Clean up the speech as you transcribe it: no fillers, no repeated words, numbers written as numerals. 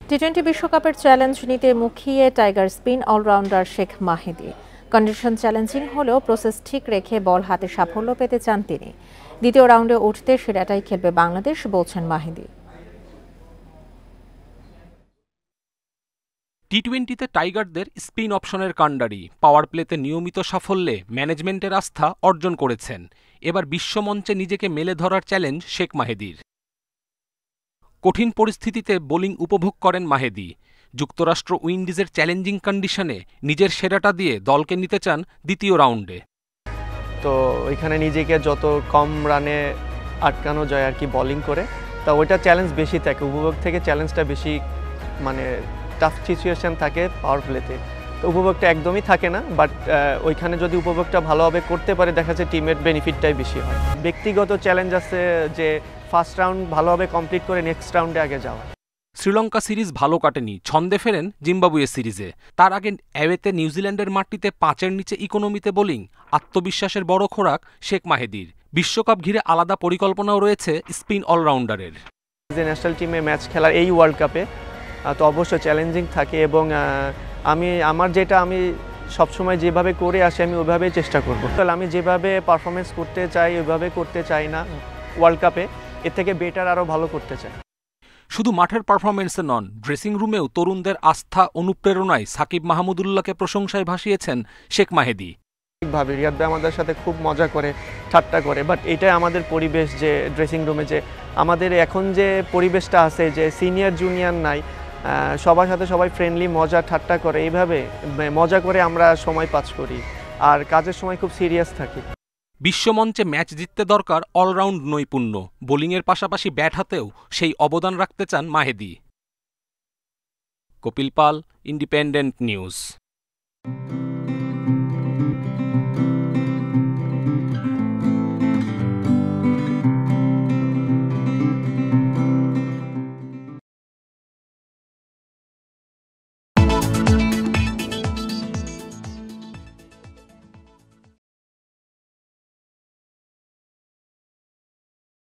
টি-20 বিশ্বকাপের চ্যালেঞ্জ নিতে মুখিয়ে tiger spin allrounder Sheikh মাহেদী। Condition challenging হলেও প্রসেস ঠিক রেখে বল হাতে সাফল্য পেতে চান তিনি। দ্বিতীয় রাউন্ডে উঠতে সেরাটাই খেলবে বাংলাদেশ বলছেন মাহেদী। টি-20তে টাইগারদের স্পিন অপশনের কাণ্ডারি, পাওয়ার প্লেতে নিয়মিত সাফল্যে ম্যানেজমেন্টের আস্থা অর্জন করেছেন। এবার বিশ্বমঞ্চে নিজেকে মেলে ধরার চ্যালেঞ্জ শেখ মাহেদীর। কঠিন পরিস্থিতিতে বোলিং উপভোগ করেন মাহেদী। যুক্তরাষ্ট্র উইন্ডিজের চ্যালেঞ্জিং কন্ডিশনে নিজের সেরাটা দিয়ে দলকে নিতে চান দ্বিতীয় রাউন্ডে। তো ওইখানে নিজেকে যত কম রানে আটকানো যায় আর কি বোলিং করে, তা ওইটা চ্যালেঞ্জ বেশি থাকে, উপভোগ থেকে চ্যালেঞ্জটা বেশি, মানে টাফ সিচুয়েশন থাকে পাওয়ার প্লেতে। তো উপভোগটা একদমই থাকে না, বাট ওইখানে যদি উপভোগটা ভালোভাবে করতে পারে দেখা যাচ্ছে টিমের বেনিফিটটাই বেশি হয়। ব্যক্তিগত চ্যালেঞ্জ আছে যে ফার্স্ট রাউন্ড ভালোভাবে কমপ্লিট করে নেক্সট রাউন্ডে আগে যাওয়া। শ্রীলঙ্কা সিরিজ ভালো কাটেনি, ছন্দে ফেরেন জিম্বাবুয়ে সিরিজে। তার আগে অ্যাওয়েতে নিউজিল্যান্ডের মাটিতে 5-এর নিচে ইকোনমিতে বোলিং, আত্মবিশ্বাসের বড় খোরাক শেখ মাহেদীর। বিশ্বকাপ ঘিরে আলাদা পরিকল্পনাও রয়েছে স্পিন অলরাউন্ডারের। যে ন্যাশনাল টিমে ম্যাচ খেলার এই ওয়ার্ল্ড কাপে তো অবশ্যই চ্যালেঞ্জিং থাকে, এবং আমার যেটা আমি সবসময় যেভাবে করে আসি আমি ওইভাবেই চেষ্টা করব। তাহলে আমি যেভাবে পারফরমেন্স করতে চাই ওইভাবে করতে চাই না ওয়ার্ল্ড কাপে, এর থেকে বেটার আরও ভালো করতে চাই। শুধু মাঠের পারফরমেন্সে নন, ড্রেসিং রুমেও তরুণদের আস্থা অনুপ্রেরণায় সাকিব মাহমুদুল্লাহকে প্রশংসায় ভাসিয়েছেন শেখ মাহেদী। ঠিকভাবে রিয়াদ ভাই আমাদের সাথে খুব মজা করে, ঠাট্টা করে, বাট এটাই আমাদের পরিবেশ, যে ড্রেসিং রুমে যে আমাদের এখন যে পরিবেশটা আছে, যে সিনিয়র জুনিয়র নাই, সবার সাথে সবাই ফ্রেন্ডলি, মজা ঠাট্টা করে, এইভাবে মজা করে আমরা সময় পাস করি, আর কাজের সময় খুব সিরিয়াস থাকি। বিশ্বমঞ্চে ম্যাচ জিততে দরকার অলরাউন্ড নৈপুণ্য। বোলিংয়ের পাশাপাশি ব্যাট হাতেও সেই অবদান রাখতে চান মাহেদী। কপিল পাল, ইন্ডিপেন্ডেন্ট নিউজ।